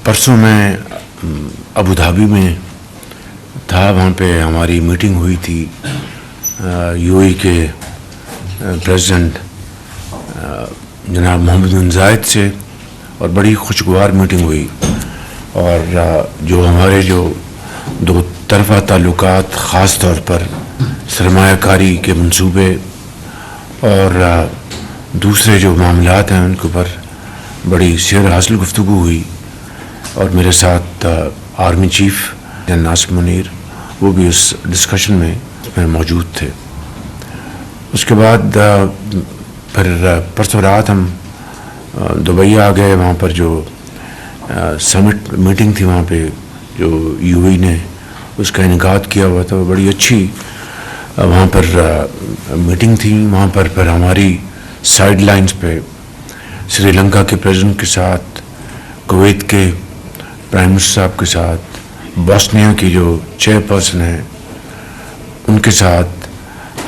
پرسوں میں Abu Dhabi میں تھا، وہاں پہ ہماری میٹنگ ہوئی تھی یو اے کے پریزیڈنٹ جناب محمد بن زائد سے، اور بڑی خوشگوار میٹنگ ہوئی. اور جو ہمارے دو طرفہ تعلقات، خاص طور پر سرمایہ کاری کے منصوبے اور دوسرے جو معاملات ہیں ان کے اوپر بڑی سیر حاصل گفتگو ہوئی. اور میرے ساتھ آرمی چیف جنرل ناصر منیر وہ بھی اس ڈسکشن میں موجود تھے. اس کے بعد پھر پرسوں رات ہم دبئی آ گئے. وہاں پر جو سمٹ میٹنگ تھی وہاں پہ جو یو اے نے اس کا انعقاد کیا ہوا تھا، بڑی اچھی وہاں پر میٹنگ تھی. وہاں پر پھر ہماری سائیڈ لائنز پہ سری لنکا کے پریزیڈنٹ کے ساتھ، کویت کے پرائم منسٹر صاحب کے ساتھ، بوسنیا کی جو چیئر پرسن ہیں ان کے ساتھ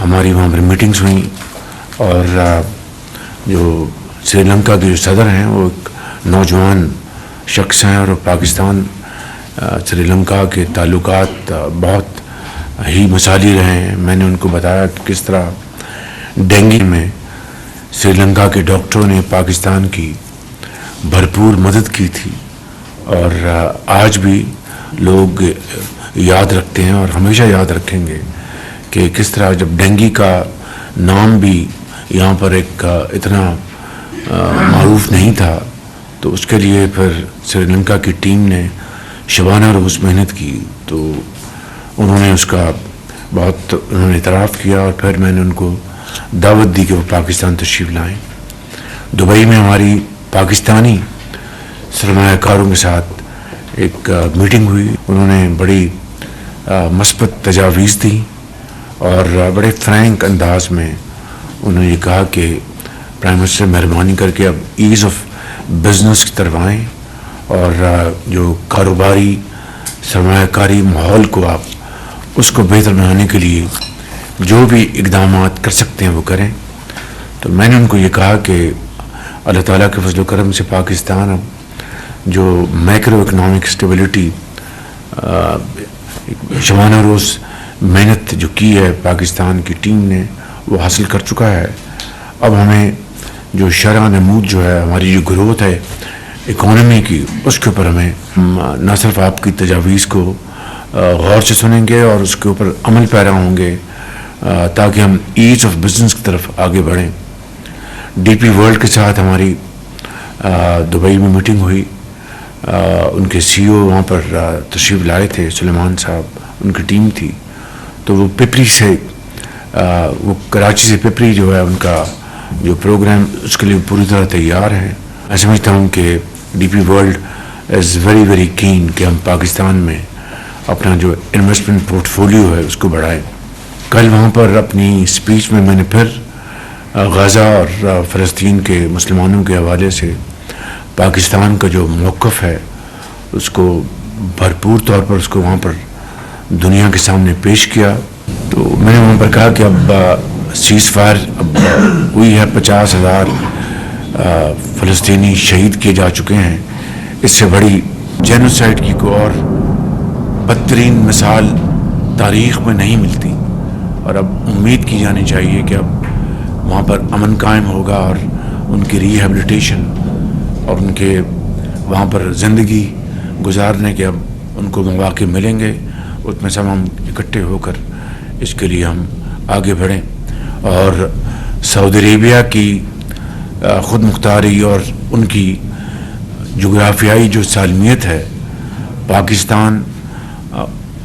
ہماری وہاں پر میٹنگز ہوئیں. اور جو سری لنکا کے جو صدر ہیں وہ ایک نوجوان شخص ہیں، اور پاکستان سری لنکا کے تعلقات بہت ہی مثالی رہے ہیں. میں نے ان کو بتایا کہ کس طرح ڈینگی میں سری لنکا کے ڈاکٹروں نے پاکستان کی بھرپور مدد کی تھی، اور آج بھی لوگ یاد رکھتے ہیں اور ہمیشہ یاد رکھیں گے کہ کس طرح جب ڈینگی کا نام بھی یہاں پر ایک اتنا معروف نہیں تھا تو اس کے لیے پھر سری لنکا کی ٹیم نے شبانہ روز محنت کی. تو انہوں نے اس کا بہت اعتراف کیا، اور پھر میں نے ان کو دعوت دی کہ وہ پاکستان تشریف لائیں. دبئی میں ہماری پاکستانی سرمایہ کاروں کے ساتھ ایک میٹنگ ہوئی. انہوں نے بڑی مثبت تجاویز دی اور بڑے فرینک انداز میں انہوں نے یہ کہا کہ پرائم منسٹر مہربانی کر کے اب ایز آف بزنس کی طرف آئیں، اور جو کاروباری سرمایہ کاری ماحول کو آپ اس کو بہتر بنانے کے لیے جو بھی اقدامات کر سکتے ہیں وہ کریں. تو میں نے ان کو یہ کہا کہ اللہ تعالیٰ کے فضل و کرم سے پاکستان اب جو میکرو اکنامک اسٹیبلٹی شبانہ روز محنت جو کی ہے پاکستان کی ٹیم نے وہ حاصل کر چکا ہے. اب ہمیں جو شرح نمود جو ہے ہماری جو گروتھ ہے اکانومی کی، اس کے اوپر ہمیں نہ صرف آپ کی تجاویز کو غور سے سنیں گے اور اس کے اوپر عمل پیرا ہوں گے تاکہ ہم ایز آف بزنس کی طرف آگے بڑھیں. ڈی پی ورلڈ کے ساتھ ہماری دبئی میں میٹنگ ہوئی. ان کے سی او وہاں پر تشریف لائے تھے، سلیمان صاحب ان کی ٹیم تھی. تو وہ پپری سے وہ کراچی سے پپری جو ہے ان کا جو پروگرام اس کے لیے پوری طرح تیار ہیں. میں سمجھتا ہوں کہ D P world is very very keen کہ ہم پاکستان میں اپنا جو انویسٹمنٹ پورٹ فولیو ہے اس کو بڑھائیں. کل وہاں پر اپنی اسپیچ میں نے پھر غزہ اور فلسطین کے مسلمانوں کے حوالے سے پاکستان کا جو موقف ہے اس کو بھرپور طور پر اس کو وہاں پر دنیا کے سامنے پیش کیا. تو میں نے وہاں پر کہا کہ اب سیز فائر اب ہوئی ہے، 50,000 فلسطینی شہید کیے جا چکے ہیں. اس سے بڑی جینوسائیڈ کی کوئی اور بدترین مثال تاریخ میں نہیں ملتی، اور اب امید کی جانی چاہیے کہ اب وہاں پر امن قائم ہوگا اور ان کی ری ہیبلیٹیشن اور ان کے وہاں پر زندگی گزارنے کے اب ان کو مواقع ملیں گے. اس میں سب ہم اکٹھے ہو کر اس کے لیے ہم آگے بڑھیں. اور سعودی عربیہ کی خود مختاری اور ان کی جغرافیائی جو سالمیت ہے، پاکستان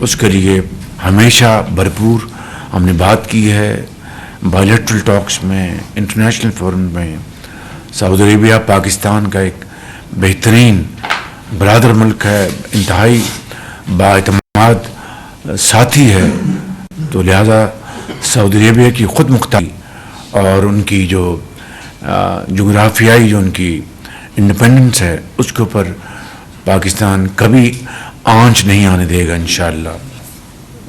اس کے لیے ہمیشہ بھرپور ہم نے بات کی ہے. بائیلیٹرل ٹاکس میں، انٹرنیشنل فورم میں سعودی عربیہ پاکستان کا ایک بہترین برادر ملک ہے، انتہائی بااعتماد ساتھی ہے. تو لہذا سعودی عربیہ کی خود مختاری اور ان کی جو جغرافیائی جو ان کی انڈیپینڈنس ہے اس کے اوپر پاکستان کبھی آنچ نہیں آنے دے گا انشاءاللہ.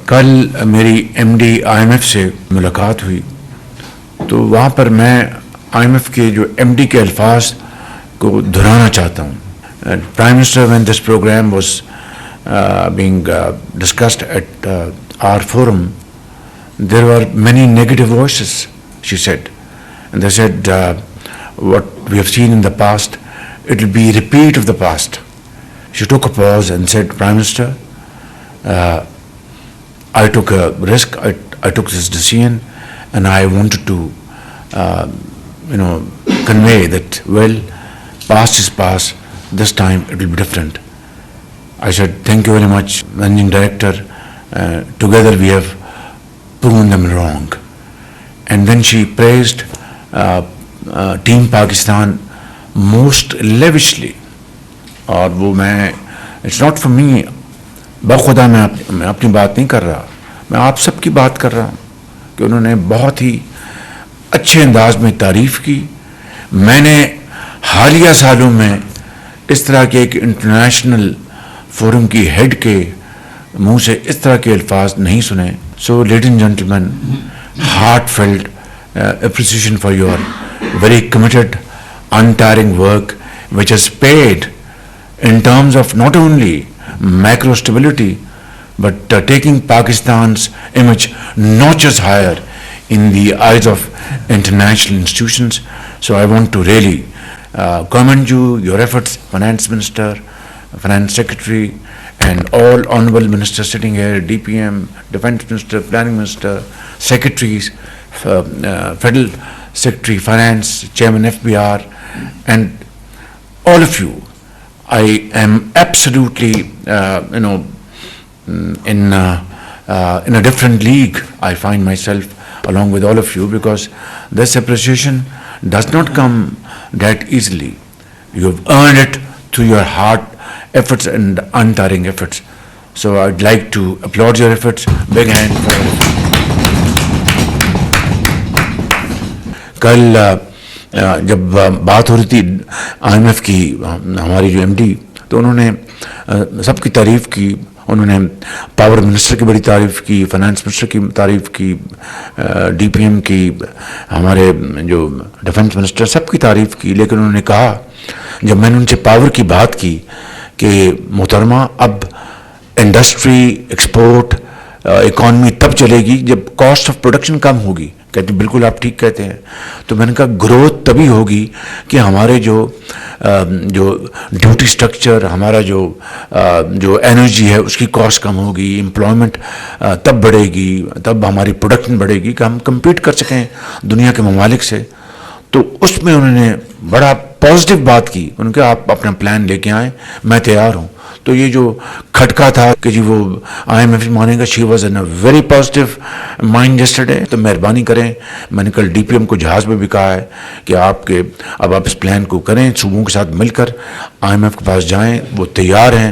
کل میری M D I M F سے ملاقات ہوئی، تو وہاں پر میں آئی ایم ایف کے جو ایم ڈی کے الفاظ کو دہرانا چاہتا ہوں. Prime Minister, when this program was being discussed at our forum, there were many negative voices, she said. And they said, what we have seen in the past, it will be a repeat of the past. She took a pause and said, Prime Minister, I took a risk, I took this decision, and I wanted to, convey that, well, past is past, this time it will be different. I said, thank you very much, Managing Director. Together we have proven them wrong. And then she praised Team Pakistan most lavishly. اور وہ میں it's not for me, بخدا میں اپنی بات نہیں کر رہا، میں آپ سب کی بات کر رہا ہوں کہ انہوں نے بہت ہی اچھے انداز میں تعریف کی. میں نے حالیہ سالوں میں اس طرح کے ایک انٹرنیشنل فورم کی ہیڈ کے منہ سے اس طرح کے الفاظ نہیں سنے. So ladies and gentlemen, heartfelt appreciation for your very committed untiring work which has paid in terms of not only macro stability but taking Pakistan's image notches higher in the eyes of international institutions. So I want to really commend you, your efforts, Finance Minister, Finance Secretary, and all honorable ministers sitting here, DPM, Defence Minister, Planning Minister, Secretaries, Federal Secretary, Finance, Chairman FBR, and all of you. I am absolutely, in a different league. I find myself along with all of you because this appreciation does not come that easily. You have earned it through your hard efforts and untiring efforts. So I'd like to applaud your efforts. Big hand for all of you. کل جب بات ہو رہی تھی IMF کی، ہماری جو MD، تو انہوں نے سب کی تعریف کی. انہوں نے پاور منسٹر کی بڑی تعریف کی، فائنانس منسٹر کی تعریف کی، DPM کی، ہمارے جو ڈیفنس منسٹر، سب کی تعریف کی. لیکن انہوں نے کہا، جب میں نے ان سے پاور کی بات کی کہ محترمہ اب انڈسٹری، ایکسپورٹ، اکانومی تب چلے گی جب کاسٹ آف پروڈکشن کم ہوگی. کہتے ہیں بالکل آپ ٹھیک کہتے ہیں. تو میں نے کہا گروتھ تبھی ہوگی کہ ہمارے جو ڈیوٹی سٹرکچر، ہمارا جو انرجی ہے اس کی کاسٹ کم ہوگی، امپلائمنٹ تب بڑھے گی، تب ہماری پروڈکشن بڑھے گی کہ ہم کمپیٹ کر سکیں دنیا کے ممالک سے. تو اس میں انہوں نے بڑا پازیٹیو بات کی. انہوں نے کہا آپ اپنا پلان لے کے آئیں، میں تیار ہوں. تو یہ جو کھٹکا تھا کہ جی وہ IMF مانے گا، she was in a very positive mind yesterday. تو مہربانی کریں، میں نے کل DPM کو جہاز میں بھی کہا ہے کہ اب آپ اس پلان کو کریں، صوبوں کے ساتھ مل کر IMF کے پاس جائیں. وہ تیار ہیں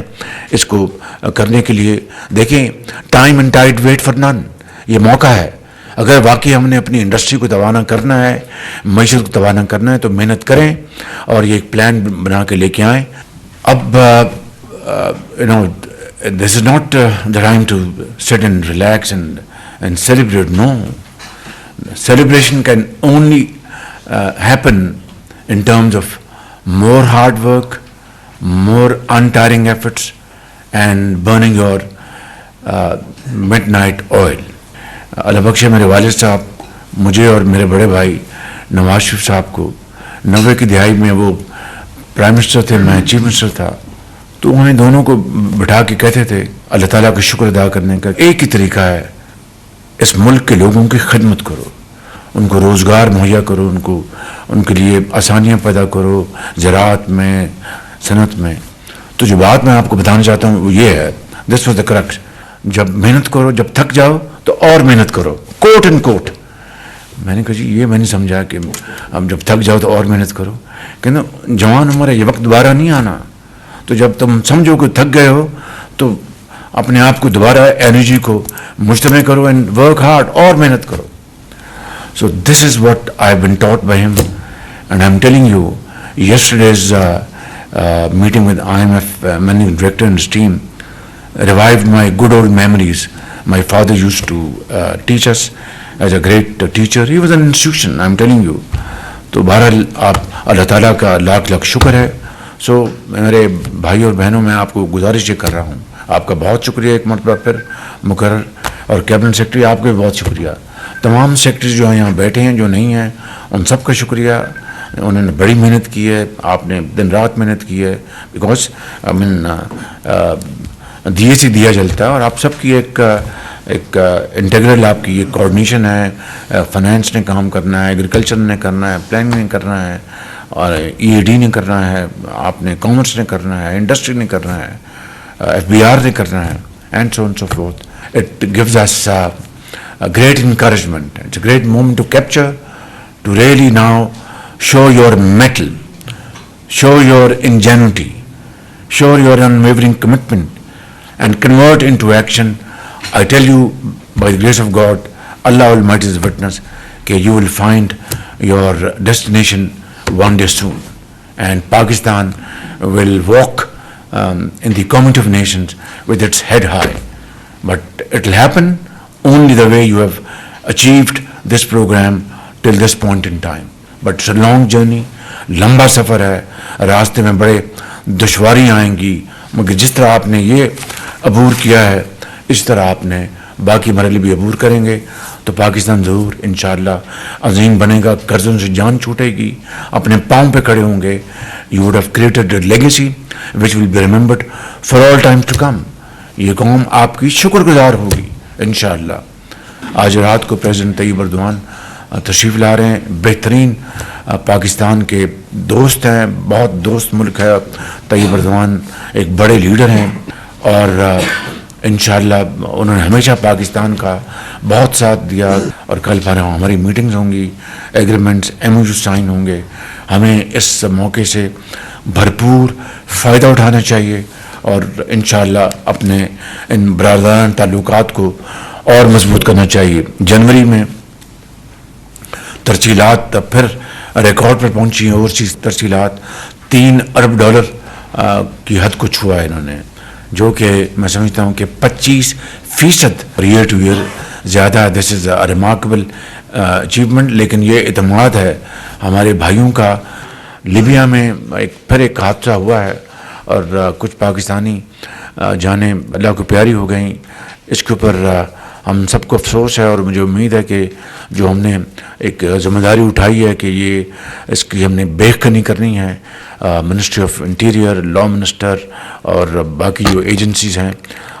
اس کو کرنے کے لیے. دیکھیں، time and tide wait for none. یہ موقع ہے. اگر واقعی ہم نے اپنی انڈسٹری کو توانا کرنا ہے، معیشت کو توانا کرنا ہے، تو محنت کریں اور یہ ایک پلان بنا کے لے کے آئیں. اب this is not the time to sit and relax and celebrate. No. Celebration can only happen in terms of more hard work, more untiring efforts, and burning your midnight oil. Allah Bakhsh میرے والد صاحب مجھے اور میرے بڑے بھائی نواز شریف صاحب کو 90 کی دہائی میں وہ پرائم منسٹر تھے، میں چیف منسٹر تھا. تو انہیں دونوں کو بٹھا کے کہتے تھے اللہ تعالیٰ کا شکر ادا کرنے کا ایک ہی طریقہ ہے، اس ملک کے لوگوں کی خدمت کرو، ان کو روزگار مہیا کرو، ان کے لیے آسانیاں پیدا کرو زراعت میں، صنعت میں. تو جو بات میں آپ کو بتانا چاہتا ہوں وہ یہ ہے، دس واز دا کریکٹ. جب محنت کرو، جب تھک جاؤ تو اور محنت کرو، کوٹ اینڈ کوٹ. میں نے کہا جی یہ میں نہیں سمجھا کہ اب جب تھک جاؤ تو اور محنت کرو. کہنا جوان عمر ہے، یہ وقت دوبارہ نہیں آنا. تو جب تم سمجھو کہ تھک گئے ہو تو اپنے آپ کو دوبارہ انرجی کو مجتمع کرو اینڈ ورک ہارڈ، اور محنت کرو. So this is what I have been taught by ہم and I am telling you. Yesterday's meeting with IMF managing director and his team revived my good old memories. My father used to teach us as a great teacher. He was an institution, I'm telling you. تو بہرحال آپ اللہ تعالیٰ کا لاکھ لاکھ شکر ہے. سو میرے بھائی اور بہنوں میں آپ کو گزارش یہ کر رہا ہوں, آپ کا بہت شکریہ ایک مرتبہ پھر مقرر, اور کیبنٹ سیکرٹری آپ کا بھی بہت شکریہ. تمام سیکرٹری جو ہیں یہاں بیٹھے ہیں, جو نہیں ہیں, ان سب کا شکریہ. انہوں نے بڑی محنت کی ہے, آپ نے دن رات محنت کی ہے, بیکاز دیے سے دیا جلتا ہے, اور آپ سب کی ایک انٹیگرل آپ کی ایک کوآرڈینیشن ہے. فائنانس نے کام کرنا ہے, ایگریکلچر نے کرنا ہے, پلاننگ نے کرنا ہے, اور EAD نے کرنا ہے, آپ نے کامرس نے کرنا ہے, انڈسٹری نے کرنا ہے, FBR نے کرنا ہے, and so on so forth. It gives us great encouragement. It's a great moment to capture, to really now show your mettle, show your ingenuity, show your unwavering commitment, and convert into action. I tell you, by the grace of God, Allah Almighty is witness, that you will find your destination one day soon, and Pakistan will walk in the community of nations with its head high. But it will happen only the way you have achieved this program till this point in time. But it's a long journey, لمبا سفر ہے, راستے میں بڑے دشواریاں آئیں گی, مگر جس طرح آپ نے یہ عبور کیا ہے اس طرح آپ نے باقی مرحلے بھی عبور کریں گے تو پاکستان ضرور انشاءاللہ عظیم بنے گا. قرضوں سے جان چھوٹے گی, اپنے پاؤں پہ کھڑے ہوں گے. You would have created a legacy which will be remembered for all time to come. یہ قوم آپ کی شکر گزار ہوگی انشاءاللہ. آج رات کو پریزیڈنٹ طیب اردوان تشریف لا رہے ہیں, بہترین پاکستان کے دوست ہیں, بہت دوست ملک ہے. طیب اردوان ایک بڑے لیڈر ہیں, اور انشاءاللہ انہوں نے ہمیشہ پاکستان کا بہت ساتھ دیا. اور کل پھر ہماری میٹنگز ہوں گی, ایگریمنٹس MOU سائن ہوں گے. ہمیں اس موقع سے بھرپور فائدہ اٹھانا چاہیے, اور انشاءاللہ اپنے ان برادران تعلقات کو اور مضبوط کرنا چاہیے. جنوری میں ترسیلات پھر ریکارڈ پر پہنچی ہیں, اوورسیز ترسیلات $3 ارب کی حد کو چھوا ہے انہوں نے, جو کہ میں سمجھتا ہوں کہ 25% ایئر ٹو ایئر زیادہ ہے. دس از اے ریمارکیبل اچیومنٹ. لیکن یہ اعتماد ہے ہمارے بھائیوں کا. لیبیا میں پھر ایک حادثہ ہوا ہے, اور کچھ پاکستانی جانیں اللہ کو پیاری ہو گئیں. اس کے اوپر ہم سب کو افسوس ہے, اور مجھے امید ہے کہ جو ہم نے ایک ذمہ داری اٹھائی ہے کہ یہ اس کی ہم نے بیخ کنی کرنی ہے. Ministry of interior, law minister اور باقی جو ایجنسیز ہیں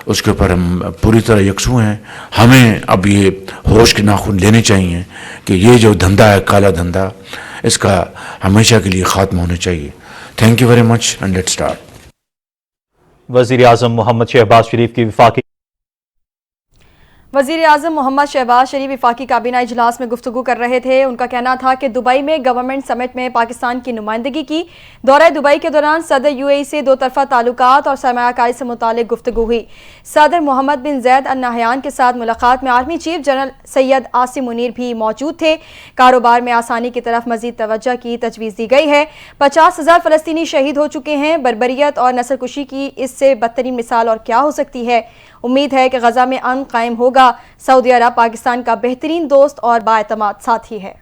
اس کے اوپر ہم پوری طرح یکسو ہیں. ہمیں اب یہ ہوش کے ناخن لینے چاہیے کہ یہ جو دھندا ہے, کالا دھندا, اس کا ہمیشہ کے لیے خاتمہ ہونا چاہیے. Thank you very much, and let's start. وزیر اعظم محمد شہباز شریف کی وفاقی وزیر اعظم محمد شہباز شریف وفاقی کابینہ اجلاس میں گفتگو کر رہے تھے. ان کا کہنا تھا کہ دبئی میں گورنمنٹ سمٹ میں پاکستان کی نمائندگی کی. دورہ دبئی کے دوران صدر UAE سے دو طرفہ تعلقات اور سرمایہ کاری سے متعلق گفتگو ہوئی. صدر محمد بن زید ال نہیان کے ساتھ ملاقات میں army chief general Syed Asim Munir بھی موجود تھے. کاروبار میں آسانی کی طرف مزید توجہ کی تجویز دی گئی ہے. 50,000 فلسطینی شہید ہو چکے ہیں. بربریت اور نسل کشی کی اس سے بدترین مثال اور کیا ہو سکتی ہے. امید ہے کہ غزہ میں امن قائم ہوگا. سعودی عرب پاکستان کا بہترین دوست اور بااعتماد ساتھی ہے.